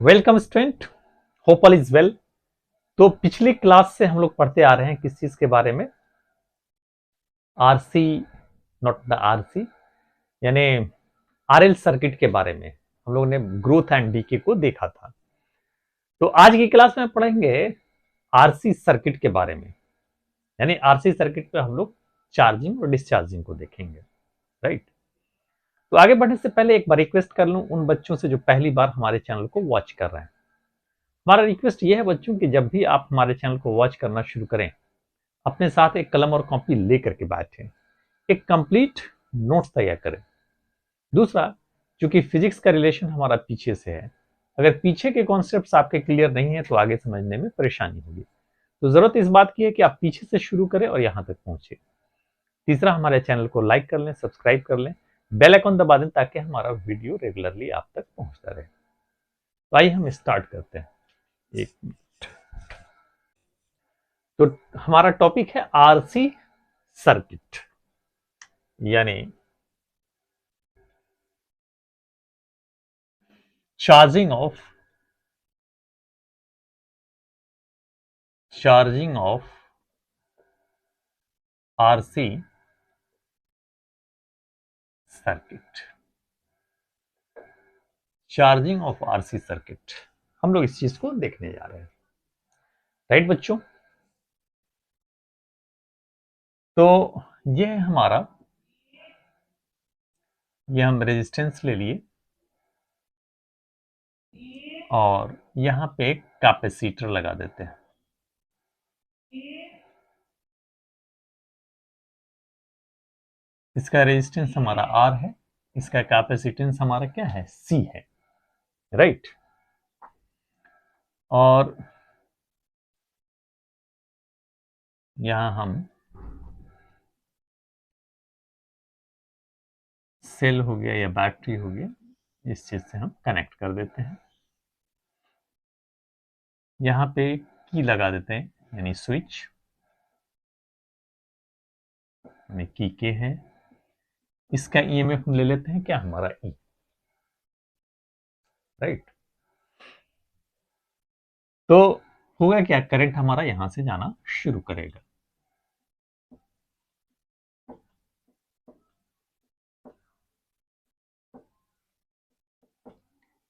Welcome student, hope all is well. तो पिछली class से हम लोग पढ़ते आ रहे हैं किस चीज के बारे में? आरसी, नॉट द आरसी, यानी आरएल सर्किट के बारे में। हम लोग ने ग्रोथ एंड डीके को देखा था। तो आज की क्लास में पढ़ेंगे आरसी सर्किट के बारे में, यानी आरसी सर्किट पे हम लोग चार्जिंग और डिस्चार्जिंग को देखेंगे, राइट। तो आगे बढ़ने से पहले एक बार रिक्वेस्ट कर लूं उन बच्चों से जो पहली बार हमारे चैनल को वॉच कर रहे हैं। हमारा रिक्वेस्ट ये है बच्चों कि जब भी आप हमारे चैनल को वॉच करना शुरू करें, अपने साथ एक कलम और कॉपी लेकर के बैठें, एक कंप्लीट नोट्स तैयार करें। दूसरा, क्योंकि फिजिक्स का रिलेशन हमारा पीछे से है, अगर पीछे के कॉन्सेप्ट्स आपके क्लियर नहीं है तो आगे समझने में परेशानी होगी। तो जरूरत इस बात की है कि आप पीछे से शुरू करें और यहां तक पहुंचे। तीसरा, हमारे चैनल को लाइक कर लें, सब्सक्राइब कर लें, बेल आइकन दबा दें ताकि हमारा वीडियो रेगुलरली आप तक पहुंचता रहे। तो आइए हम स्टार्ट करते हैं। एक मिनट। तो हमारा टॉपिक है आरसी सर्किट, यानी charging of RC circuit. Charging of RC circuit, हम लोग इस चीज को देखने जा रहे हैं, राइट बच्चों। तो ये है हमारा, ये हम रेजिस्टेंस ले लिए और यहां पे एक कैपेसिटर लगा देते हैं। इसका रेजिस्टेंस हमारा आर है, इसका कैपेसिटेंस हमारा क्या है? सी है, राइट। और यहां हम सेल हो गया या बैटरी हो गया, इस चीज से हम कनेक्ट कर देते हैं। यहां पे की लगा देते हैं, यानी स्विच, यानी की के है। इसका ईएमएफ हम ले लेते हैं क्या? हमारा ई, राइट। तो होगा क्या, करंट हमारा यहां से जाना शुरू करेगा।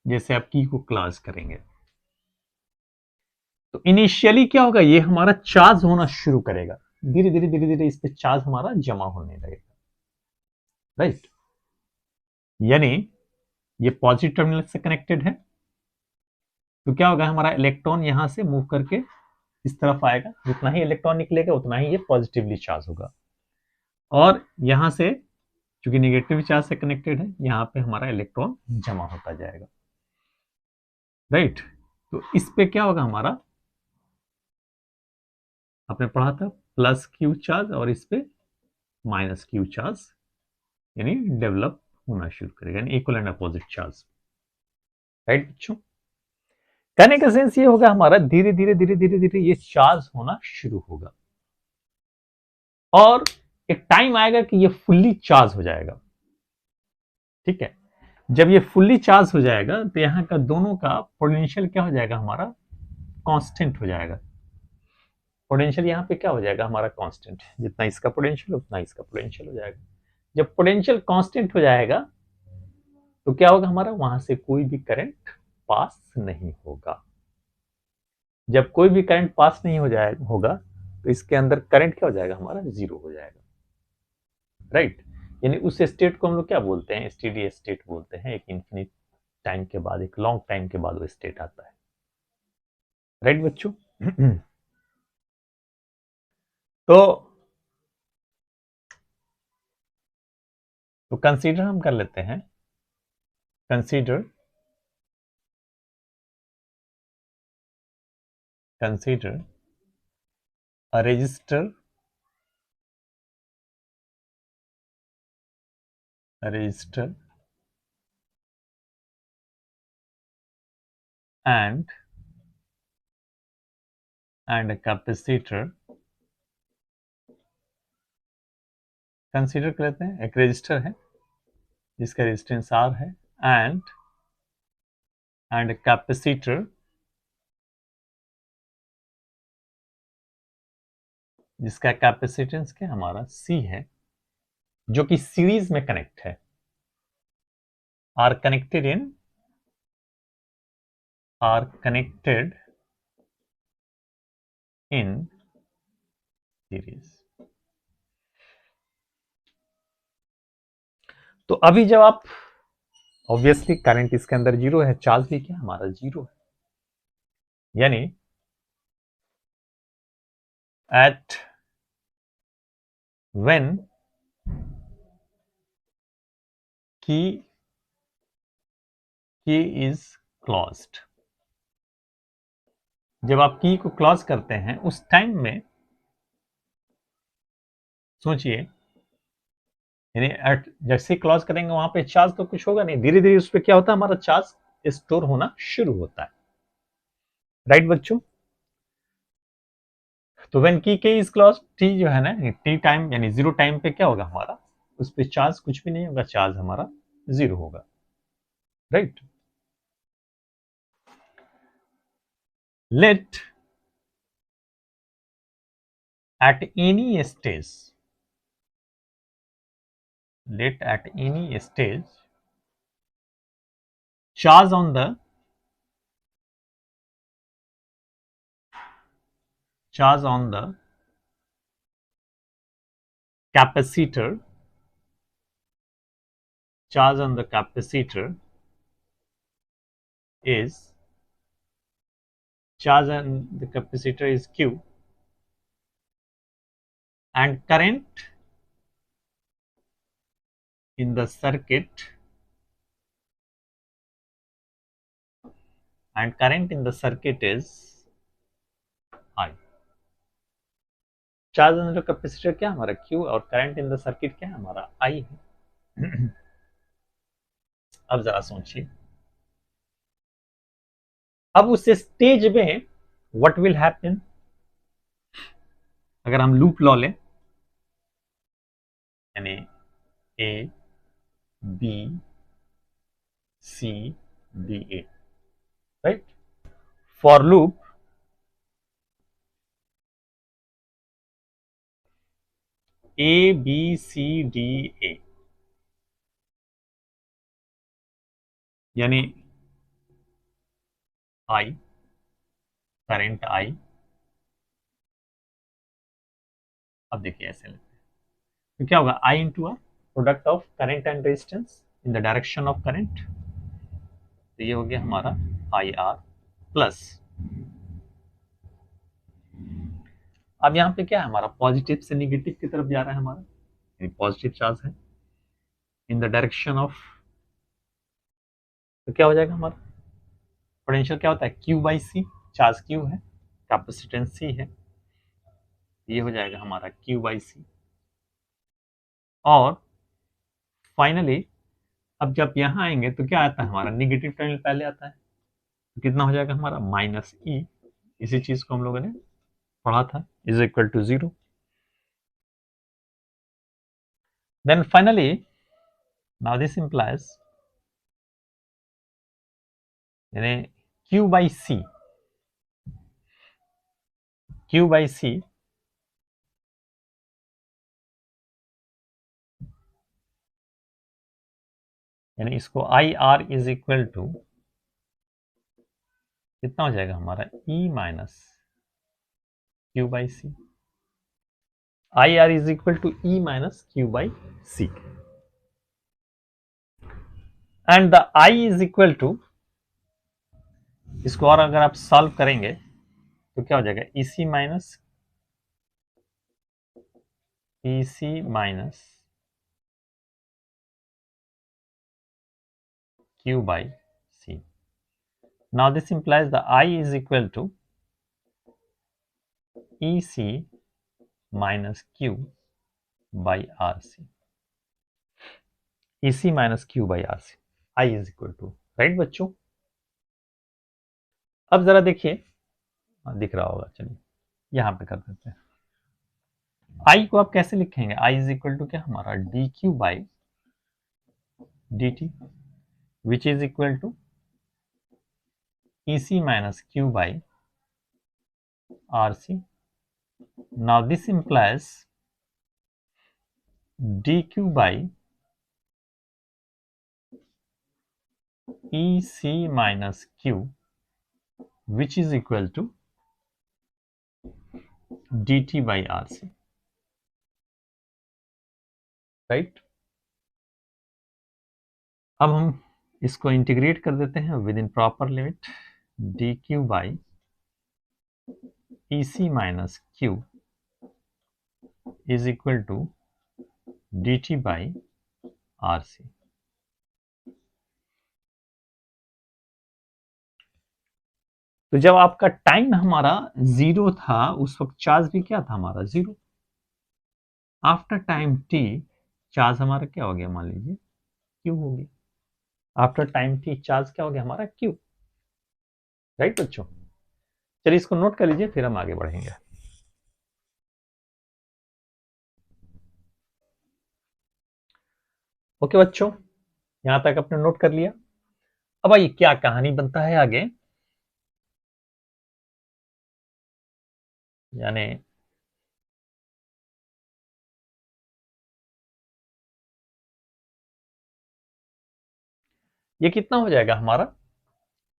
जैसे आप की को क्लास करेंगे तो इनिशियली क्या होगा, ये हमारा चार्ज होना शुरू करेगा, धीरे धीरे धीरे धीरे इस पे चार्ज हमारा जमा होने लगेगा, राइट। यानी ये पॉजिटिव टर्मिनल से कनेक्टेड है, तो क्या होगा, हमारा इलेक्ट्रॉन यहां से मूव करके इस तरफ आएगा, जितना ही इलेक्ट्रॉन निकलेगा उतना ही ये पॉजिटिवली चार्ज होगा। और यहां से चूंकि निगेटिव चार्ज से कनेक्टेड है, यहाँ पे हमारा इलेक्ट्रॉन जमा होता जाएगा, राइट। तो इस पे क्या होगा, हमारा आपने पढ़ा था प्लस क्यू चार्ज और इस पे माइनस क्यू चार्ज, यानी डेवलप होना शुरू करेगा, यानी equal and opposite charge, right बच्चों। कहने का सेंस ये होगा, हमारा धीरे धीरे धीरे धीरे धीरे ये चार्ज होना शुरू होगा और एक टाइम आएगा कि ये फुल्ली चार्ज हो जाएगा, ठीक है। जब ये फुल्ली चार्ज हो जाएगा तो यहाँ का दोनों का पोटेंशियल क्या हो जाएगा, हमारा कांस्टेंट हो जाएगा। पोटेंशियल यहाँ पे क्या हो जाएगा, हमारा कांस्टेंट, जितना इसका पोटेंशियल उतना इसका पोटेंशियल हो जाएगा। जब पोटेंशियल कांस्टेंट हो जाएगा तो क्या होगा, हमारा वहां से कोई भी करंट पास नहीं होगा। जब कोई भी करंट पास नहीं हो जाएगा होगा तो इसके अंदर करंट क्या हो जाएगा, हमारा जीरो हो जाएगा, राइट। यानी उस स्टेट को हम लोग क्या बोलते हैं, स्टेडी स्टेट बोलते हैं। एक इन्फिनिट टाइम के बाद, एक लॉन्ग टाइम के बाद वो स्टेट आता है, राइट बच्चों। तो कंसीडर हम कर लेते हैं, consider consider a resistor, a resistor and a capacitor। Consider कर लेते हैं, एक रेजिस्टर है जिसका रेजिस्टेंस आर है, एंड एंड कैपेसिटर जिसका कैपेसिटेंस क्या हमारा C है, जो कि सीरीज में कनेक्ट है, आर कनेक्टेड इन सीरीज। तो अभी जब आप ऑब्वियसली करंट इसके अंदर जीरो है, चार्ज भी क्या हमारा जीरो है, यानी एट व्हेन की इज क्लोज्ड, जब आप की को क्लोज करते हैं उस टाइम में सोचिए, यानी जैसे क्लोज करेंगे वहां पे चार्ज तो कुछ होगा नहीं, धीरे धीरे उस पर क्या होता है, हमारा चार्ज स्टोर होना शुरू होता है। राइट बच्चों? तो व्हेन की इज क्लोज, टी जो है ना, टी टाइम यानी जीरो टाइम पे क्या होगा हमारा, उस पर चार्ज कुछ भी नहीं होगा, चार्ज हमारा जीरो होगा। Right? Let at any stage, let at any stage charge on the capacitor, charge on the capacitor is, charge on the capacitor is Q, and current in the circuit is I। Charge on the capacitor क्या हमारा Q और current in the circuit क्या हमारा I है। अब जरा सोचिए, अब उस स्टेज में व्हाट विल हैपन, अगर हम लूप लॉ लें, यानी A B C D A, right? For loop A B C D A, यानी I, करंट I, अब देखिए ऐसे लगता है तो क्या होगा, I into R, product of current and resistance in the direction of current, तो ये हो गया हमारा आई आर प्लस, अब यहाँ पे क्या है हमारा, पॉजिटिव से निगेटिव की तरफ जा रहा है हमारा, पॉजिटिव चार्ज है इन द डायरेक्शन ऑफ, तो क्या हो जाएगा हमारा पोटेंशियल, क्या होता है Q by C, charge Q है, कैपेसिटेंस C है, ये हो जाएगा हमारा Q बाई सी। और फाइनली अब जब यहाँ आएंगे तो क्या आता है हमारा, निगेटिव टर्मिनल पहले आता है, तो कितना हो जाएगा हमारा माइनस ई, इसी चीज को हम लोगों ने पढ़ा था, is equal to zero. Then finally now this implies, यानी Q by C, Q by C यानी इसको I R is equal to कितना हो जाएगा हमारा, E minus Q by C, I R is equal to E minus Q by C, and the I is equal to, इसको और अगर आप सॉल्व करेंगे तो क्या हो जाएगा, EC minus Q by C. Now this implies the I is equal to EC minus Q by RC. EC minus Q by RC. I is equal to, right बच्चों? अब जरा देखिए, दिख रहा होगा, चलिए यहां पे कर देते हैं। I को आप कैसे लिखेंगे, I is equal to क्या हमारा dq by dt, which is equal to EC minus Q by RC. Now this implies dq by EC minus Q, which is equal to dt by RC, right. अब हम इसको integrate कर देते हैं with in proper limit, dq by EC minus Q is equal to dt by RC। तो जब आपका time हमारा 0 था उस वक्त चार्ज भी क्या था हमारा 0। आफ्टर टाइम t चार्ज हमारा क्या हो गया, मान लीजिए q हो गया। आफ्टर टाइम t चार्ज क्या हो गया हमारा q, राइट बच्चों। चलिए इसको नोट कर लीजिए, फिर हम आगे बढ़ेंगे। ओके बच्चों, यहां तक आपने नोट कर लिया। अब आइए क्या कहानी बनता है आगे, यानी ये कितना हो जाएगा हमारा,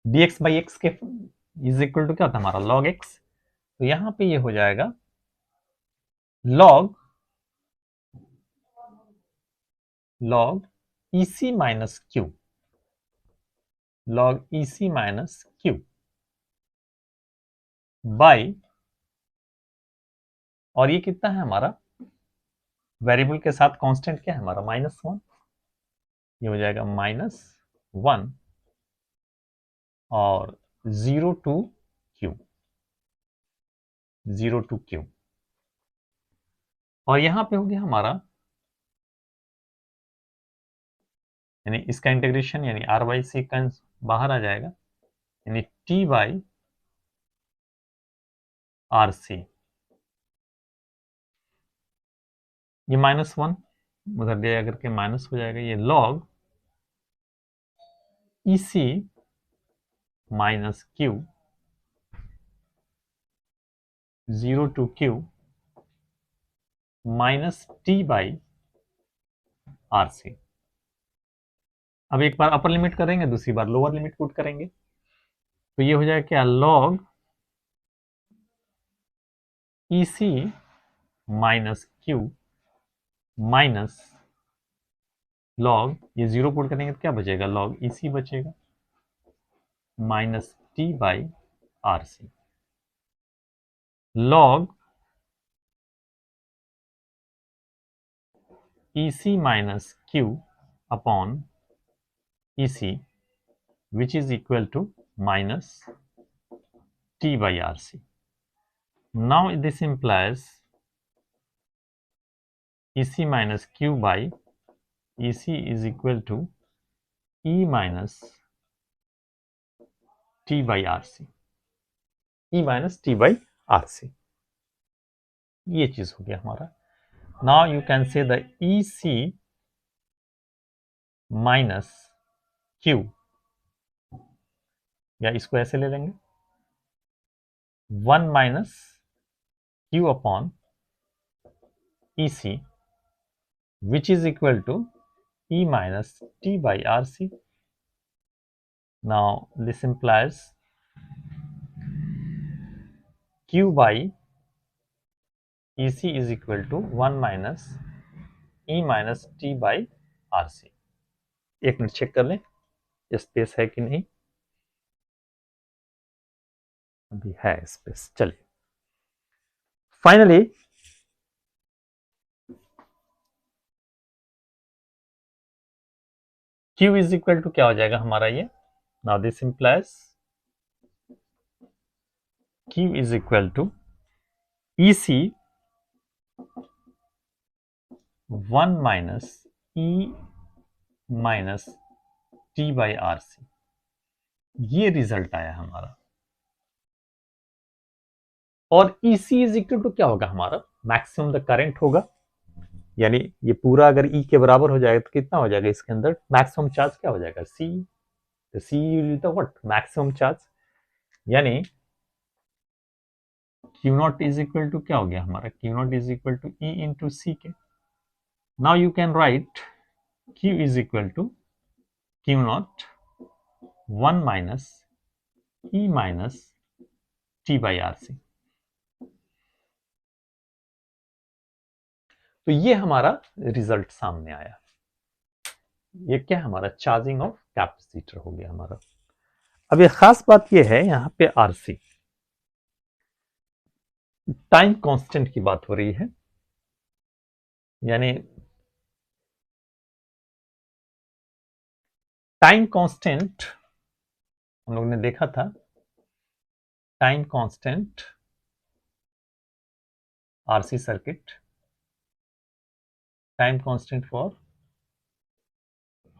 dx बाई एक्स के इज इक्वल टू क्या था हमारा log x। तो यहां पे ये हो जाएगा log EC minus Q, log EC minus Q by, और ये कितना है हमारा वेरिएबल के साथ कांस्टेंट क्या है हमारा -1, ये हो जाएगा -1 और 0 टू Q, 0 टू Q। और यहां पे हो गया हमारा, यानी इसका इंटीग्रेशन यानी r बाई सी बाहर आ जाएगा, यानी t बाई RC। ये -1 उधर दे अगर के माइनस हो जाएगा, ये log EC minus Q 0 to Q minus t by RC। अब एक बार अपर लिमिट करेंगे, दूसरी बार लोअर लिमिट पुट करेंगे, तो ये हो जाएगा क्या log EC minus Q minus log, ये 0 पुट करेंगे तो क्या बचेगा log EC बचेगा minus t by RC, log EC minus Q upon EC which is equal to minus t by RC. Now this implies EC minus Q by EC is equal to E minus t by RC, E minus t by RC, ये चीज हो गया हमारा। Now you can say the EC minus Q, या इसको ऐसे ले लेंगे 1 minus Q upon EC which is equal to E minus t by RC. Now this implies Q by EC is equal to 1 minus E minus t by RC। एक minute check कर लें space है कि नहीं, अभी है space. चलिए finally Q is equal to क्या हो जाएगा हमारा ये, now this implies Q is equal to EC 1 minus E minus t by RC, ये रिजल्ट आया हमारा। और EC इज इक्वल टू क्या होगा हमारा मैक्सिमम द करंट होगा, यानी ये पूरा अगर E के बराबर हो जाएगा तो कितना हो जाएगा इसके अंदर मैक्सिमम चार्ज क्या हो जाएगा C, तो C व्हाट मैक्सिमम चार्ज। यानी Q nought is equal to क्या हो गया हमारा, Q nought is equal to E into C के. Now you can write Q is equal to Q not 1 minus E minus T by R C. तो ये हमारा result सामने आया. ये क्या है हमारा, चार्जिंग ऑफ कैपेसिटर हो गया हमारा. अब ये खास बात ये है यहां पे आरसी, टाइम कांस्टेंट की बात हो रही है. यानी टाइम कांस्टेंट हम लोग ने देखा था, time constant RC circuit, time constant for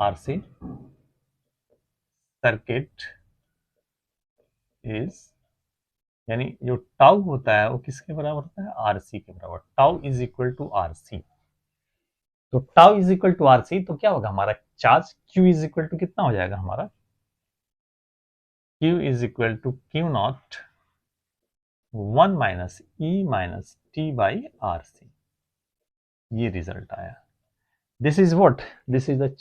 RC circuit is, यानी जो टाउ होता है वो किसके बराबर होता है, आरसी के बराबर. Tau is equal to R C. तो tau is equal to R C, तो क्या होगा हमारा charge Q is equal to कितना हो जाएगा हमारा, Q is equal to Q not 1 minus E minus T by R C. ये रिजल्ट आया. This is what, this is the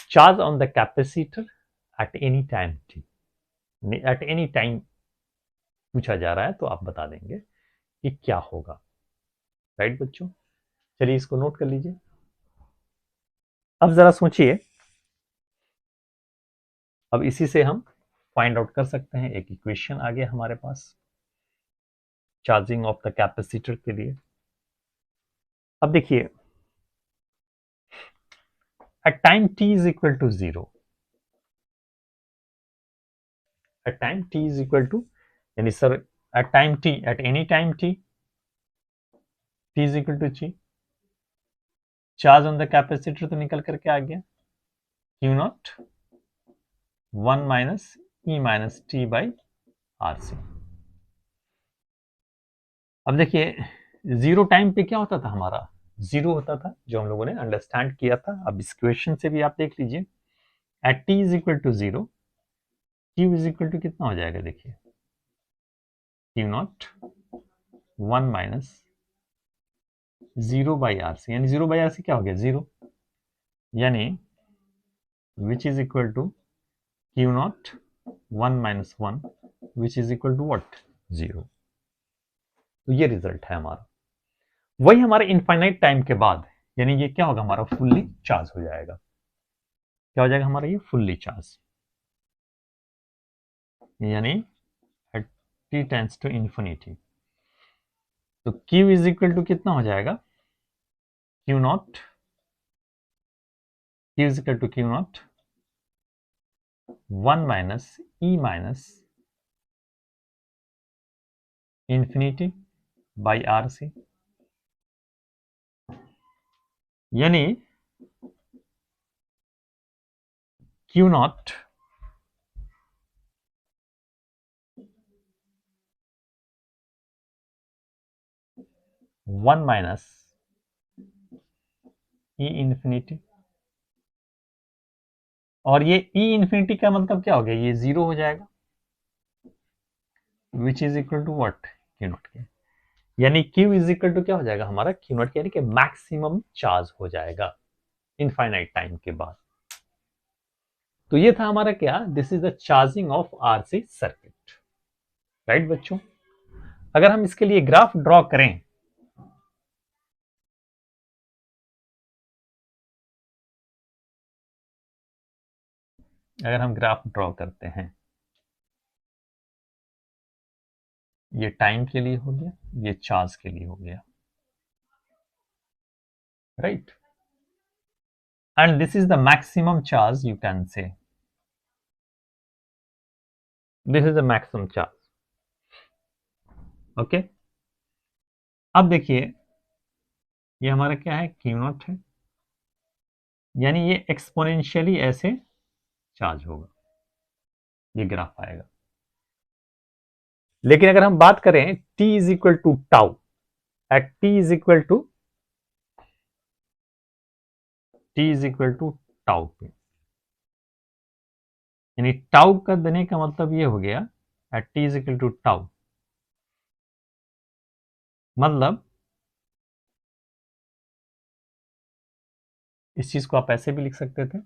charge on the capacitor at any time T. At any time पूछा जा रहा है तो आप बता देंगे कि क्या होगा. राइट बच्चों, चलिए इसको नोट कर लीजिए. अब जरा सोचिए, अब इसी से हम फाइंड आउट कर सकते हैं. एक इक्वेशन आ गया हमारे पास चार्जिंग ऑफ द कैपेसिटर के लिए. अब देखिए, at time t is equal to 0, at time t is equal to, यानी sir at time t, at any time t is equal to g, charge on the capacitor तो निकल करके आ गया Q not 1 minus E minus T by R C. अब देखिए zero time पे क्या होता था हमारा, जीरो होता था, जो हम लोगों ने अंडरस्टैंड किया था. अब इस क्वेश्चन से भी आप देख लीजिए, at T is equal to zero Q is equal to कितना हो जाएगा, देखिए Q not 1 minus 0 by R C. यानी 0 बाई आर सी क्या हो गया, जीरो. यानी which is equal to Q not 1 minus 1 which is equal to what, zero. तो ये रिजल्ट है हमारा. वही हमारे इनफाइनाइट टाइम के बाद, यानी ये क्या होगा हमारा, फुल्ली चार्ज हो जाएगा. क्या हो जाएगा हमारा, ये फुल्ली चार्ज. यानी at t tends to infinity, तो Q इज इक्वल टू कितना हो जाएगा, Q naught, Q is equal to Q not 1 minus E minus infinity by R C. यानी Q naught one minus e infinity, और ये ई infinity का मतलब क्या हो गया, ये जीरो हो जाएगा, which is equal to what, Q naught के. यानी Q इज इक्वल टू क्या हो जाएगा हमारा, क्यू नॉट, यानी कि मैक्सिमम चार्ज हो जाएगा इनफाइनाइट टाइम के बाद. तो ये था हमारा क्या, this is the charging of RC circuit. Right बच्चों, अगर हम इसके लिए ग्राफ ड्रॉ करें, अगर हम ग्राफ ड्रॉ करते हैं, ये टाइम के लिए हो गया, ये चार्ज के लिए हो गया. Right, and this is the maximum charge, you can say this is the maximum charge. Okay, अब देखिए ये हमारा क्या है, क्यू नॉट है, यानी ये एक्सपोनेंशियली ऐसे चार्ज होगा, ये ग्राफ आएगा. लेकिन अगर हम बात करें t is equal to tau, at t is equal to tau पे, यानी टाउ का देने का मतलब ये हो गया at T is equal to tau, मतलब इस चीज को आप ऐसे भी लिख सकते थे,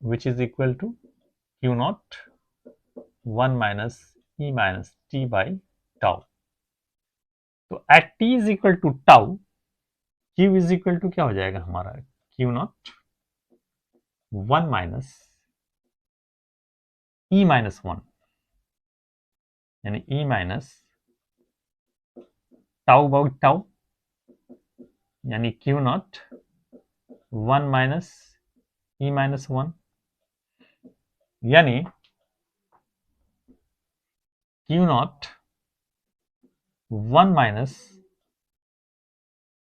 which is equal to Q not 1 minus E minus T by tau. तो at T is equal to tau Q is equal to क्या हो जाएगा हमारा, Q not 1 minus E minus 1, यानी e minus tau by tau, यानी Q not 1 minus E minus 1, यानी Q not 1 minus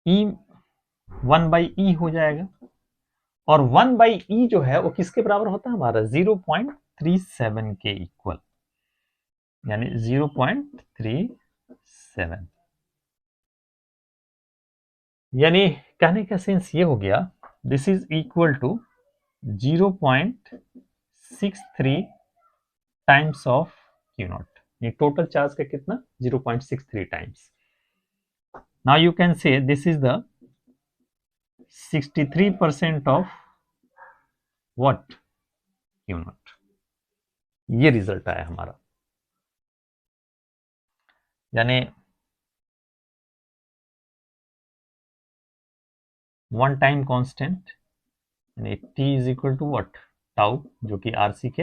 e 1 by e हो जाएगा। और 1 बाई ई जो है वो किसके बराबर होता है हमारा, 0.37 के इक्वल, यानी 0.37, यानी कहने का सेंस ये हो गया this is equal to 0.63 times of Q naught. ये टोटल चार्ज का कितना, 0.63 times. Now you can say this is the 63% of what, Q naught. ये रिजल्ट आया हमारा, यानी वन टाइम कांस्टेंट, यानी T is equal to what, tau, जो कि आरसी के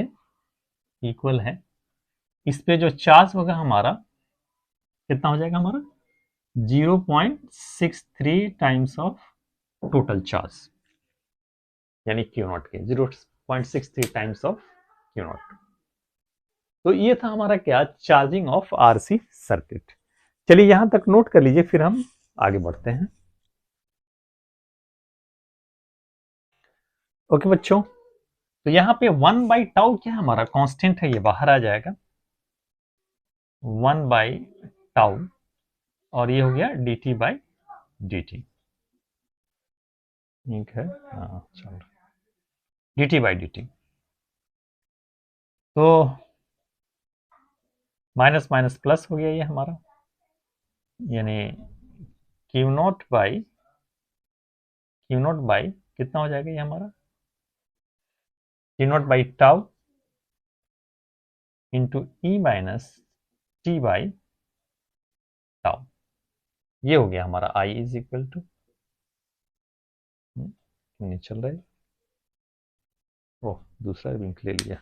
इक्वल है। इस पे जो चार्ज होगा हमारा कितना हो जाएगा हमारा, 0.63 टाइम्स ऑफ टोटल चार्ज, यानी क्यू नॉट के 0.63 टाइम्स ऑफ क्यू नॉट। तो ये था हमारा क्या, चार्जिंग ऑफ आरसी सर्किट। चलिए यहां तक नोट कर लीजिए, फिर हम आगे बढ़ते हैं। ओके बच्चों, तो यहां पे 1 बाई टाउ क्या हमारा कांस्टेंट है, ये बाहर आ जाएगा 1 बाई टाउ, और ये हो गया D T by D T, ठीक है, हाँ चलो, D T by D T. तो माइनस माइनस प्लस हो गया ये हमारा, यानी क्यू नॉट बाई कितना हो जाएगा ये हमारा, Q naught by tau into e minus T by tau. ये हो गया हमारा आई इज इक्वल टू, नहीं चल रहा है, ओह दूसरा लिंक ले लिया।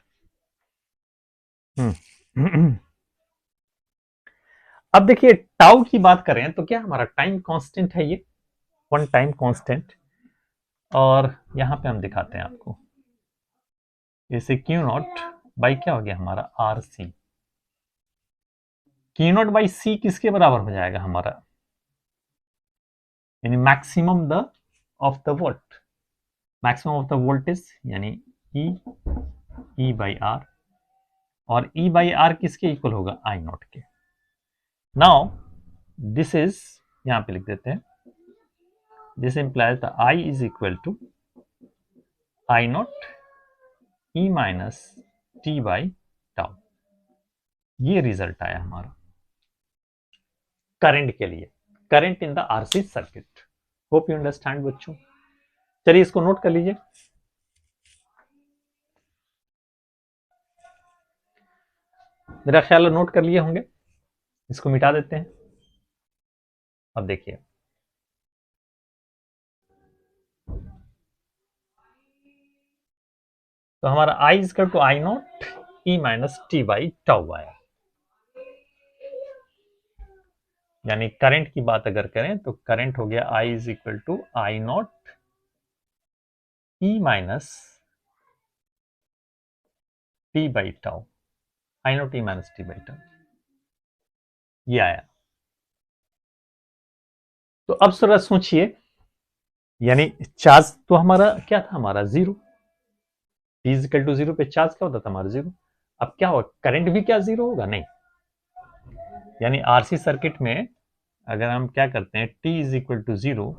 अब देखिए टाउ की बात करें तो क्या हमारा टाइम कांस्टेंट है ये, वन टाइम कांस्टेंट, और यहां पे हम दिखाते हैं आपको, जैसे क्यू नॉट बाई क्या हो गया हमारा R C, Q naught by C किसके बराबर हो जाएगा हमारा, यानी maximum the of the volt, maximum of the voltage, यानी ई बाई आर, और ई बाई आर किसके इक्वल होगा, आई नॉट के। नाउ दिस इज, यहां पे लिख देते हैं, this implies the I is equal to I naught E minus T by tau. ये रिजल्ट आया हमारा करंट के लिए, current in the RC circuit. Hope you understand बच्चों। चलिए इसको नोट कर लीजिए। मेरा ख्याल नोट कर लिए होंगे, इसको मिटा देते हैं। अब देखिए तो हमारा I is equal to I naught E minus T by tau आया, यानी करंट की बात अगर करें तो करंट हो गया I is equal to I naught E minus T by tau, I naught E minus T by tau, ये आया। तो अब जरा सोचिए, यानी चार्ज तो हमारा क्या था, हमारा zero, T is equal to zero पे चार्ज क्या होता था हमारा जीरो। अब क्या होगा, करंट भी क्या जीरो होगा, नहीं, यानी आरसी सर्किट में अगर हम क्या करते हैं t is equal to zero,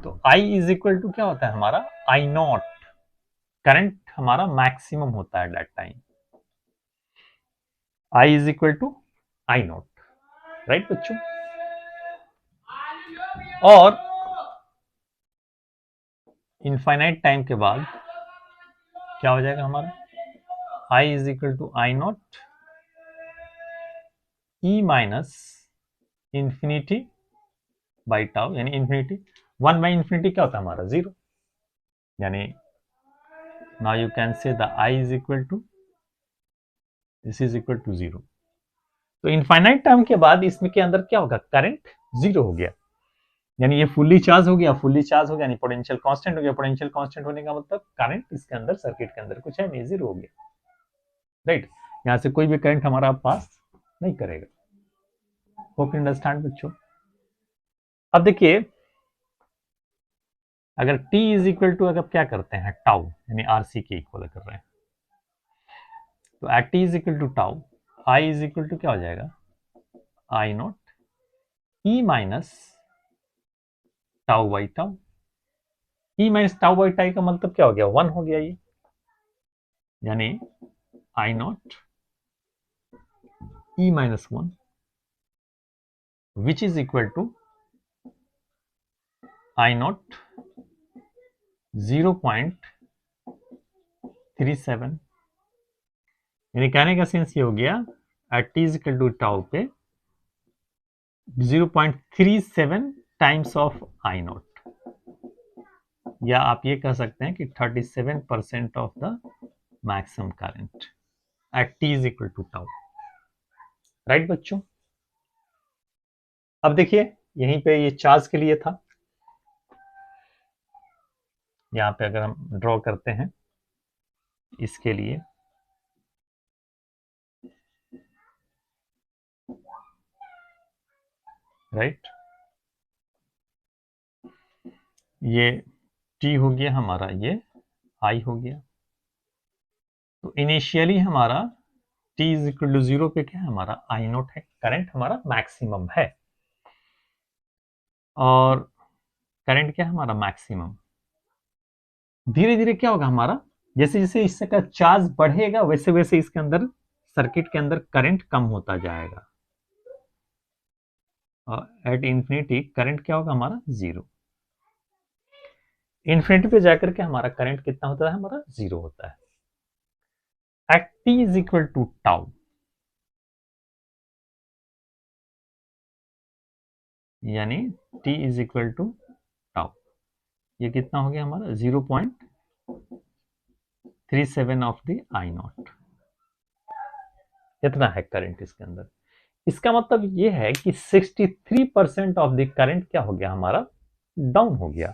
तो I इज इक्वल टू क्या होता है हमारा, आई नॉट, करंट हमारा मैक्सिमम होता है that time. I is equal to I naught, right बच्चों। और इनफाइनाइट टाइम के बाद क्या हो जाएगा हमारा, I is equal to I naught E minus infinity by tau, यानी इंफिनिटी 1/इंफिनिटी क्या होता है हमारा, 0। यानी now you can say the I is equal to this is equal to 0। तो इनफाइनाइट टाइम के बाद इसमें के अंदर क्या होगा, करंट 0 हो गया, यानी ये फुल्ली चार्ज हो गया, फुल्ली चार्ज हो गया यानी पोटेंशियल कांस्टेंट हो गया। पोटेंशियल कांस्टेंट होने का मतलब करंट इसके अंदर, सर्किट के अंदर कुछ है नहीं, 0 हो गया, राइट। यहां से कोई भी करंट हमारा पास नहीं करेगा। होप यू अंडरस्टैंड बच्चों। अब देखिए, अगर t इज इक्वल टू, अगर क्या करते हैं टाउ, यानी आरसी के इक्वल कर रहे हैं, तो at t is equal to tau, I is equal to क्या हो जाएगा, I naught E minus tau by tau. E minus tau by tau का मतलब क्या हो गया, 1 हो गया ये, यानी I naught E minus 1 which is equal to I naught 0.37। यानी कहने का सेंस ये हो गया, at T is equal to tau पे 0.37 टाइम्स ऑफ आई नॉट, या आप ये कह सकते हैं कि 37% of the maximum current at T is equal to tau, right बच्चों। अब देखिए यहीं पे ये चार्ज के लिए था, यहां पे अगर हम ड्रॉ करते हैं इसके लिए, राइट, ये t हो गया हमारा, ये I हो गया। तो इनिशियली हमारा t इज इक्वल टू 0 पे क्या है हमारा, आई नॉट है, करंट हमारा मैक्सिमम है। और करंट क्या है हमारा, मैक्सिमम। धीरे धीरे क्या होगा हमारा, जैसे जैसे इसका चार्ज बढ़ेगा वैसे वैसे इसके अंदर, सर्किट के अंदर करंट कम होता जाएगा, और एट इंफिनिटी करंट क्या होगा हमारा, 0। इंफिनिटी पे जाकर के हमारा करंट कितना होता है हमारा, 0 होता है। At t is equal to tau, यानी t is equal to tau, ये कितना हो गया हमारा, 0.37 ऑफ द आई नॉट, इतना है करंट इसके अंदर। इसका मतलब ये है कि 63% ऑफ द करंट क्या हो गया हमारा, डाउन हो गया,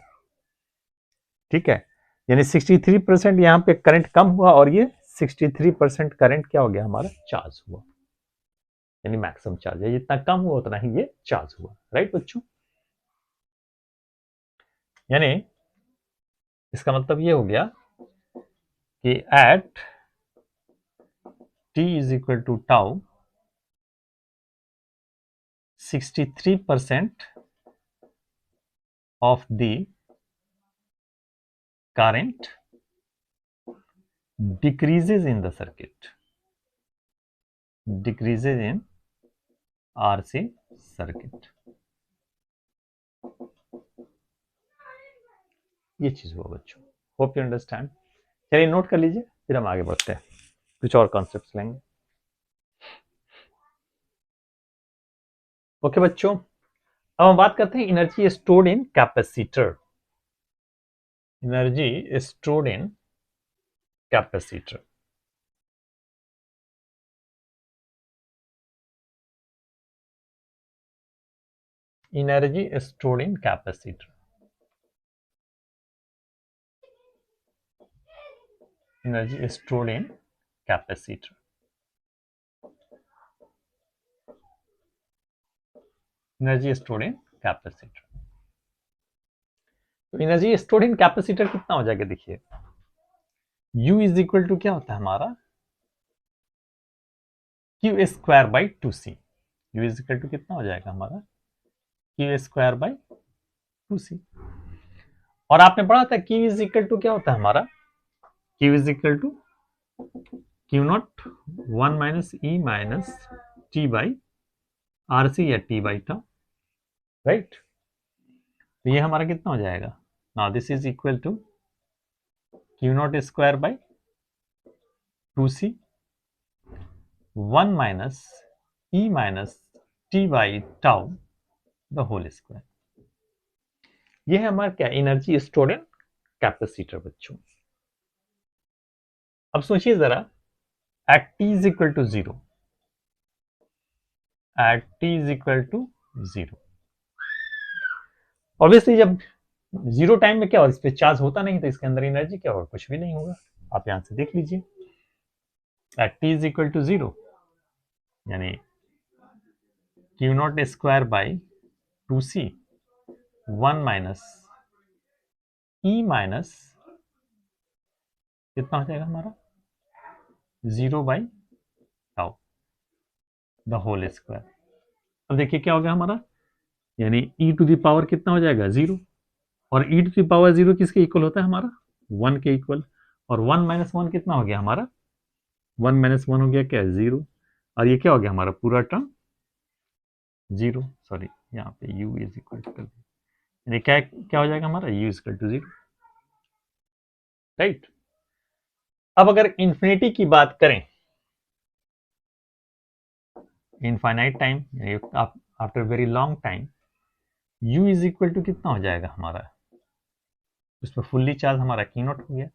ठीक है। यानी 63% यहां पे करंट कम हुआ, और ये 63% करंट क्या हो गया हमारा, चार्ज हुआ, यानी मैक्सिमम चार्ज है, जितना कम हुआ उतना ही ये चार्ज हुआ, राइट बच्चों। यानी इसका मतलब ये हो गया कि at t is equal to tau 63% of the current decreases in the circuit, decreases in RC circuit। ये चीज हुआ बच्चों, होप यू अंडरस्टैंड। चलिए नोट कर लीजिए, फिर हम आगे बढ़ते हैं, कुछ और कॉन्सेप्ट्स लेंगे। ओके बच्चों, अब हम बात करते हैं energy stored in capacitor. Energy stored in capacitor. Energy stored in capacitor. Energy stored in capacitor. Energy stored in capacitor. तो एनर्जी स्टोर्ड इन कैपेसिटर कितना हो जाएगा, देखिए U इज इक्वल टू क्या होता है हमारा, Q square by 2c। U is equal to कितना हो जाएगा हमारा, क्यू स्क्वायर बाई 2c। और आपने पढ़ा था Q इज इक्वल टू क्या होता है हमारा, Q is equal to Q naught 1 minus E minus T by R C या टी बाई टा, राइट। तो ये हमारा कितना हो जाएगा, now this is equal to Q naught square by 2C 1 minus E minus T by tau the whole square. ये है हमारा क्या, एनर्जी स्टोर्ड इन कैपेसिटर बच्चों। अब सोचिए जरा, at t is equal to 0, at t is equal to 0, obviously जब 0 time में क्या होगा, इस पे चार्ज होता नहीं तो इसके अंदर एनर्जी क्या होगा, कुछ भी नहीं होगा। आप यहां से देख लीजिए, at t is equal to 0 यानी Q naught square by 2C 1 minus E minus कितना हो जाएगा हमारा 0 by tau the whole square. अब देखिए क्या हो गया हमारा, यानी e टू द पावर कितना हो जाएगा 0, और e टू द पावर 0 किसके इक्वल होता है हमारा 1 के इक्वल, और 1 माइनस 1 कितना हो गया हमारा 1 माइनस 1 हो गया क्या 0, और ये क्या हो गया हमारा पूरा टर्म 0, सॉरी यहाँ पे u इज इक्वल टू यानी क्या क्या हो जाएगा हमारा u is equal to 0, right. अब अगर इंफिनिटी की बात करें, infinite time after very long time, u is equal to कितना हो जाएगा हमारा, उसमें फुल्ली चार्ज हमारा Q नॉट हो गया,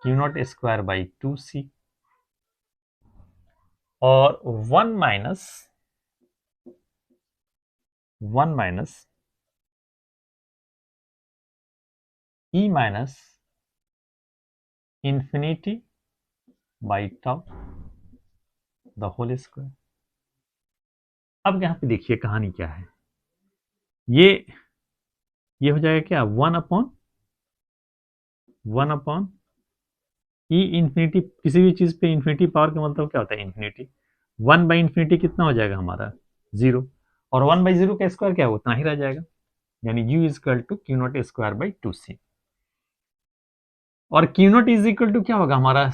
Q naught square by 2C और 1 minus E minus infinity by tau the whole square. अब यहां पे देखिए कहानी क्या है, ये हो जाएगा क्या 1 अपॉन ई इंफिनिटी, किसी भी चीज पे इंफिनिटी पावर का मतलब क्या होता है इंफिनिटी, 1 बाई इंफिनिटी कितना हो जाएगा हमारा 0, और 1 बाई 0 का स्क्वायर क्या है उतना ही रह जाएगा, यानी u is equal to Q naught square by 2C, और Q naught is equal to क्या होगा हमारा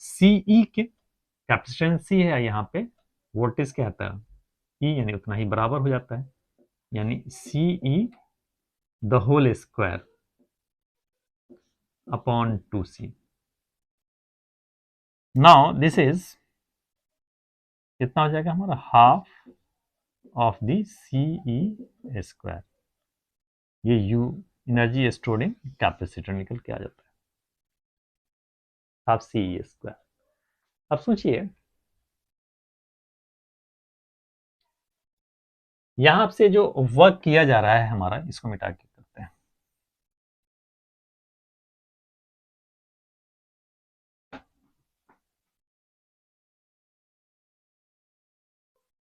CE के, कैपेसिटेंस C है यहाँ पे, वोल्टेज क्या आता है E, यानी उतना ही बराबर हो जाता है, यानी CE the whole square upon 2C। Now this is कितना हो जाएगा हमारा half of the CE square, ये U energy stored in capacitor निकल के आ जाता है, हाफ CE स्क्वायर। अब सोचिए यहां से जो वर्क किया जा रहा है हमारा, इसको मिटा के करते हैं,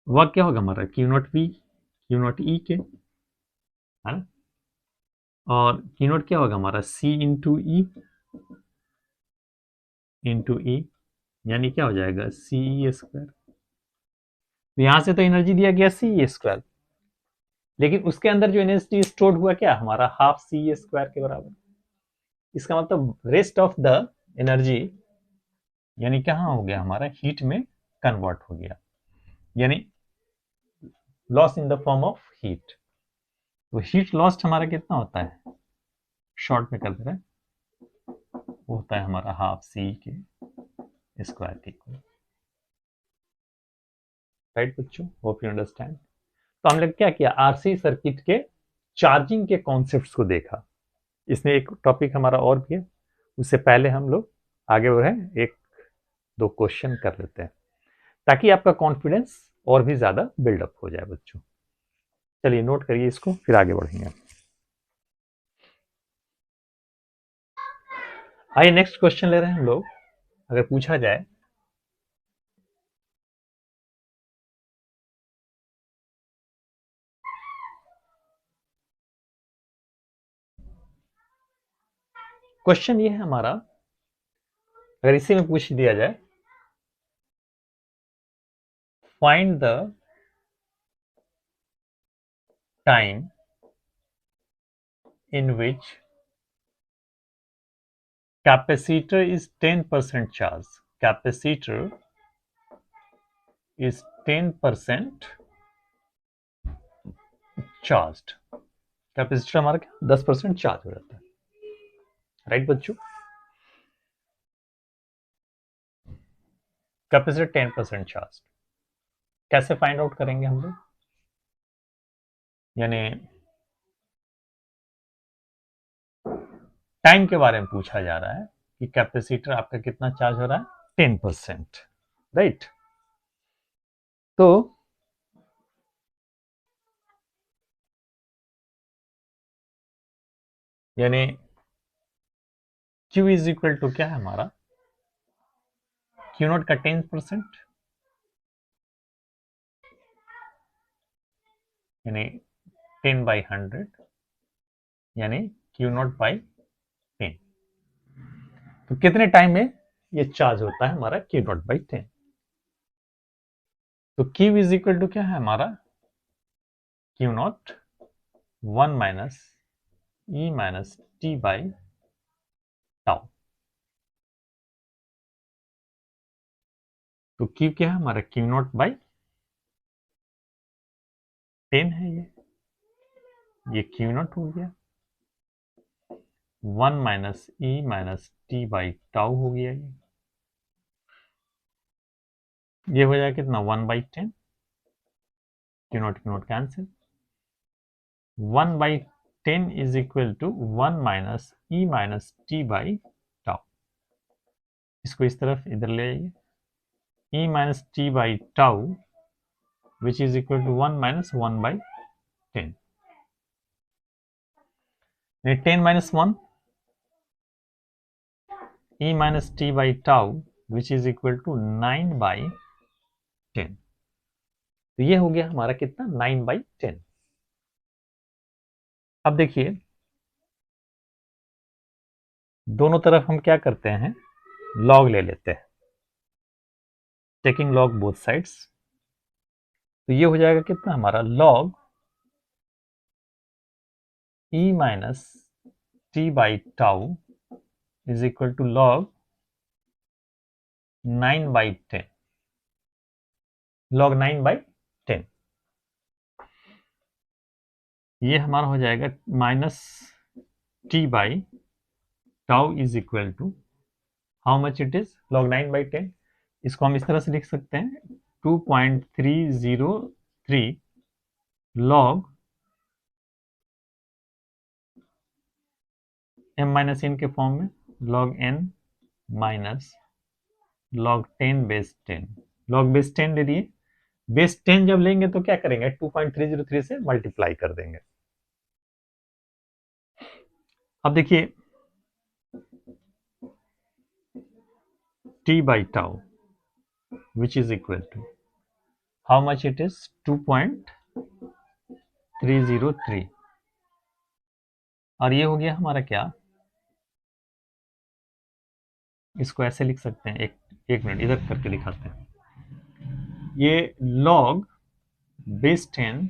वर्क क्या होगा हमारा Q not V Q not E के, है ना, और Q नॉट क्या होगा हमारा C इंटू E यानी क्या हो जाएगा CE स्क्वायर। तो यहां से तो एनर्जी दिया गया CE स्क्वायर, लेकिन उसके अंदर जो एनर्जी स्टोर्ड हुआ क्या हमारा हाफ CE स्क्वायर के बराबर। इसका मतलब रेस्ट ऑफ द एनर्जी यानी कहाँ हो गया हमारा हीट में कन्वर्ट हो गया, यानी loss in the form of heat. तो हीट लॉस्ट हमारा कितना होता है, शॉर्ट में कर दे रहे हैं, वो होता है हमारा हाफ सी के स्क्वायर के इक्वल, राइट बच्चों, होप यू अंडरस्टैंड। तो हमने क्या किया, आरसी सर्किट के चार्जिंग के कॉन्सेप्ट्स को देखा। इसमें एक टॉपिक हमारा और भी है, उससे पहले हम लोग आगे बढ़े, एक दो क्वेश्चन कर लेते हैं ताकि आपका कॉन्फिडेंस और भी ज्यादा बिल्डअप हो जाए बच्चों। चलिए नोट करिए इसको, फिर आगे बढ़ेंगे। आइए नेक्स्ट क्वेश्चन ले रहे हैं हम लोग। अगर पूछा जाए क्वेश्चन ये है हमारा, अगर इसी में पूछ दिया जाए, find the time in which capacitor is 10% charge. Capacitor is 10% charged. Capacitor हमारा क्या 10% चार्ज हो जाता है, राइट बच्चों। कैपेसिटर 10% चार्ज कैसे फाइंड आउट करेंगे हम लोग, यानी टाइम के बारे में पूछा जा रहा है कि कैपेसिटर आपका कितना चार्ज हो रहा है 10%, राइट। तो यानी Q इज इक्वल टू क्या है हमारा, Q नॉट का 10% यानी 10/100 यानी Q नॉट बाई 10। तो कितने टाइम में ये चार्ज होता है हमारा Q नॉट बाई 10। तो Q इज इक्वल टू क्या है हमारा Q naught 1 minus E minus T by tau. तो Q क्या है हमारा Q नॉट बाई 10 है, ये Q नॉट हो गया, 1 minus E minus T by tau हो गया, ये हो जाएगा कितना 1/10, Q not cancel, 1/10 is equal to 1 minus E minus T by tau. इसको इस तरफ इधर ले आइए, E minus T by tau which is equal to 1 minus 1/10, 10 minus 1 E minus T by tau which is equal to 9/10। तो ये हो गया हमारा कितना 9/10। अब देखिए दोनों तरफ हम क्या करते हैं, लॉग ले लेते हैं, टेकिंग लॉग बोथ साइड्स। तो ये हो जाएगा कितना हमारा log E minus T by tau is equal to log 9/10, log 9/10। ये हमारा हो जाएगा minus T by tau is equal to how much it is log 9/10। इसको हम इस तरह से लिख सकते हैं 2.303 लॉग m माइनस n के फॉर्म में, log n minus log 10 base 10, log base 10 ले लिए, बेस 10 जब लेंगे तो क्या करेंगे 2.303 से मल्टीप्लाई कर देंगे। अब देखिए t by tau which is equal to how much it is 2.303 और ये हो गया हमारा क्या, इसको ऐसे लिख सकते हैं, एक मिनट इधर करके दिखाते हैं। ये लॉग बेस 10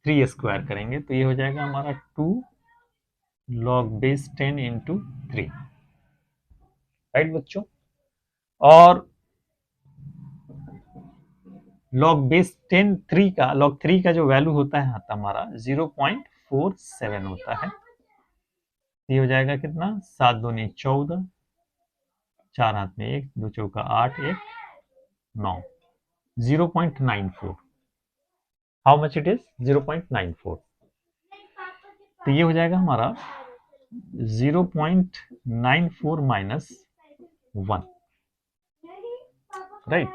3 स्क्वायर करेंगे तो ये हो जाएगा हमारा 2 लॉग बेस 10 इंटू 3, राइट बच्चों। और लॉग बेस 10 3 का लॉग 3 का जो वैल्यू होता है हमारा 0.47 होता है। ये हो जाएगा कितना 7 दूनी 14, 4 हाथ में 1, 2 चौका 8, 1 9, 0.94। How much it is 0.94। तो ये हो जाएगा हमारा 0.94 माइनस 1, राइट,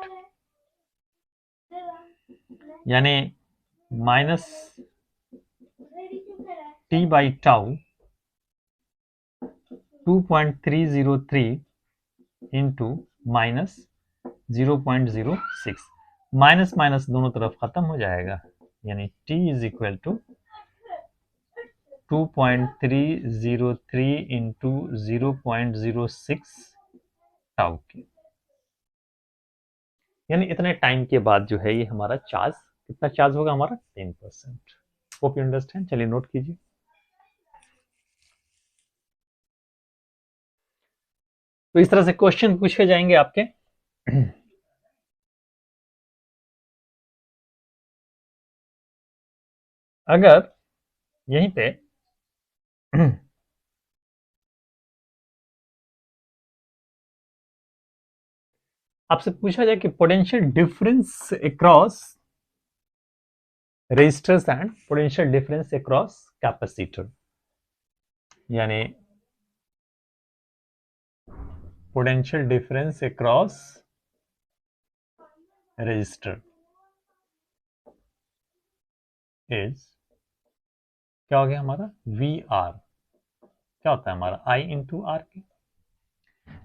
यानी minus T by tau 2.303 into minus 0.06, minus minus दोनों तरफ खत्म हो जाएगा, यानी t is equal to 2.303 into 0.06 tau के, यानी इतने टाइम के बाद जो है ये हमारा चार्ज कितना चार्ज होगा हमारा 10%। Hope you understand. चलिए नोट कीजिए। तो इस तरह से क्वेश्चन पूछे जाएंगे आपके। अगर यहीं पे आपसे पूछा जाए कि potential difference across resistors and potential difference across capacitor, यानी potential difference across resistor is क्या हो गया हमारा वी आर। क्या होता है हमारा आई इंटू आर के,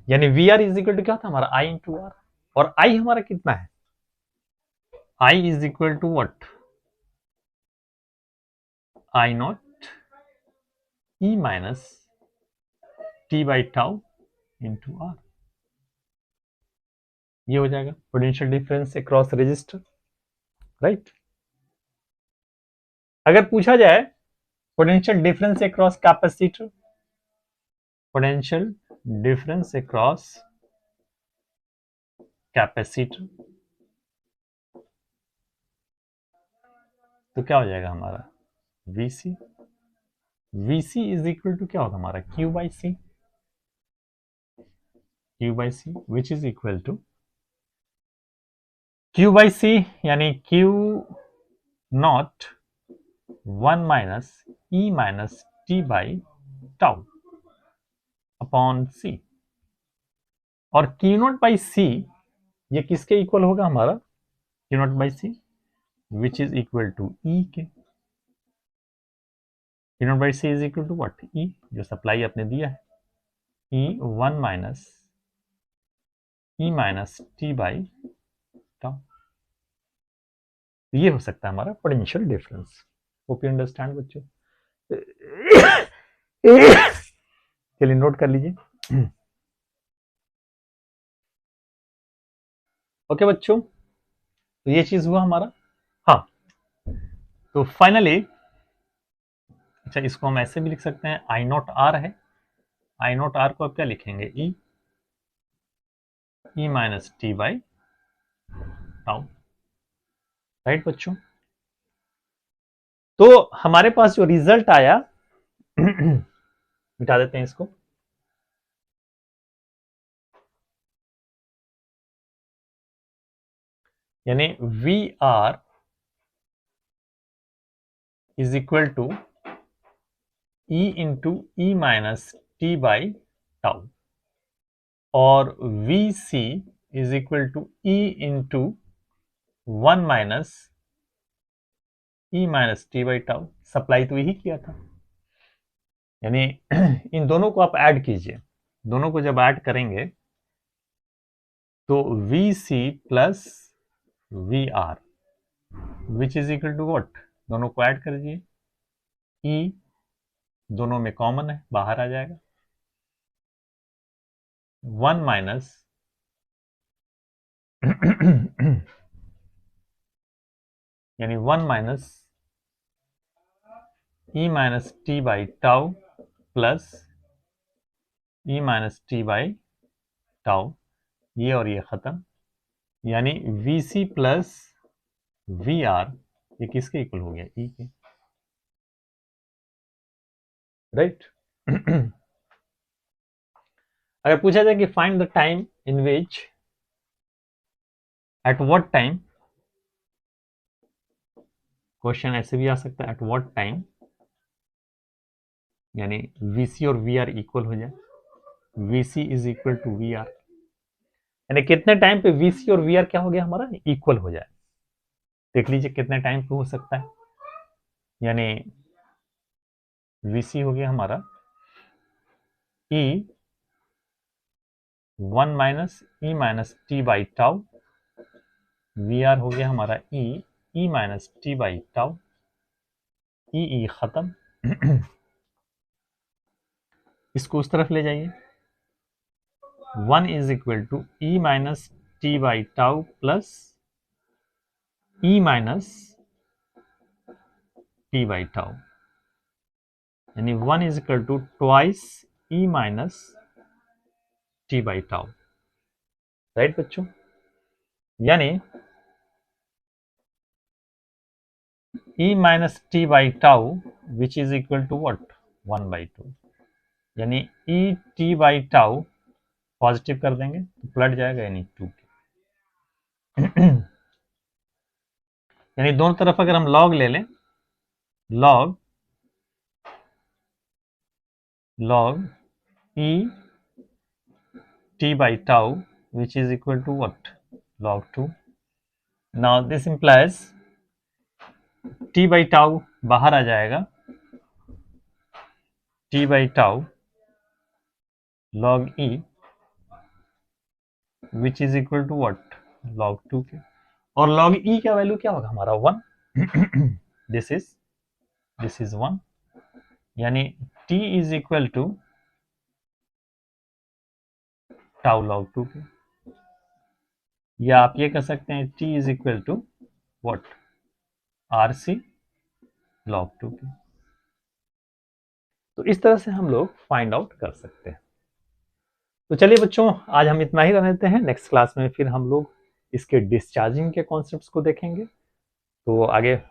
यानी V R is equal to क्या होता है हमारा आई इंटू आर। और आई हमारा कितना है, I is equal to what, I naught E minus T by tau into R. ये हो जाएगा potential difference across resistor, right. अगर पूछा जाए potential difference across capacitor, potential difference across capacitor, तो क्या हो जाएगा हमारा VC। VC is equal to क्या होगा हमारा Q by C, Q by C which is equal to Q by C, यानी Q naught 1 minus E minus T by tau upon सी। और Q नॉट बाई सी ये किसके इक्वल होगा हमारा, Q naught by C which is equal to E के। Q naught by C is equal to what, E, जो supply आपने दिया है, E 1 minus E minus T by tau. ये हो सकता है हमारा potential difference. Hope you understand बच्चों। चलिए नोट कर लीजिए। ओके बच्चों, तो ये चीज हुआ हमारा। हाँ, तो फाइनली, अच्छा इसको हम ऐसे भी लिख सकते हैं, आई नॉट आर है, आई नॉट आर को अब क्या लिखेंगे, e minus T by tau, right बच्चों। तो हमारे पास जो रिजल्ट आया, मिटा देते हैं इसको, यानी V R is equal to E into e minus T by tau, और V C is equal to E into 1 minus E minus T by tau. Supply तो यही किया था, यानी इन दोनों को आप ऐड कीजिए, दोनों को जब ऐड करेंगे तो V C plus V R which is equal to what, दोनों को ऐड कर दीजिए, ई दोनों में कॉमन है, बाहर आ जाएगा, 1 माइनस यानी 1 minus E minus T by tau plus E minus T by tau, ये और ये खत्म, यानी V C plus V R ये किसके इक्वल हो गया, ई के, राइट। अगर पूछा जाए कि find the time in which, at what time, question ऐसे भी आ सकता है, एट व्हाट टाइम, यानी VC और VR इक्वल हो जाए, VC is equal to VR, यानी कितने टाइम पे VC और VR क्या हो गया हमारा, इक्वल हो जाए। देख लीजिए कितने टाइम पे हो सकता है, यानी VC हो गया हमारा E 1 minus E minus T by tau, VR हो गया हमारा E minus T by tau, e खत्म। इसको उस तरफ ले जाइए, 1 is equal to e minus T by tau plus E minus T by tau, यानी 1 is equal to twice e minus T by tau, right बच्चों। यानी e minus T by tau which is equal to what 1/2, यानी e t by tau positive कर देंगे तो पलट जाएगा यानी 2 यानी दोनों तरफ अगर हम लॉग ले लें, log E t by tau which is equal to what log 2. Now this implies t by tau बाहर आ जाएगा, t by tau log e which is equal to what log 2 के, और log e का value क्या होगा हमारा 1 this is 1, यानी t is equal to tau log 2 के, या आप ये कह सकते हैं t is equal to what RC log 2 के। तो इस तरह से हम लोग फाइंड आउट कर सकते हैं। तो चलिए बच्चों, आज हम इतना ही रहते हैं। नेक्स्ट क्लास में फिर हम लोग इसके डिस्चार्जिंग के कॉन्सेप्ट्स को देखेंगे। तो आगे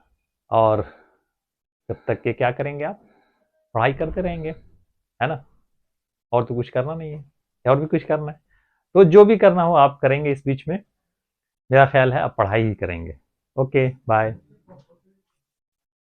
और तब तक के क्या करेंगे, आप पढ़ाई करते रहेंगे, है ना, और तो कुछ करना नहीं है, और भी कुछ करना है तो जो भी करना हो आप करेंगे इस बीच में, मेरा ख्याल है आप पढ़ाई ही करेंगे। Okay bye.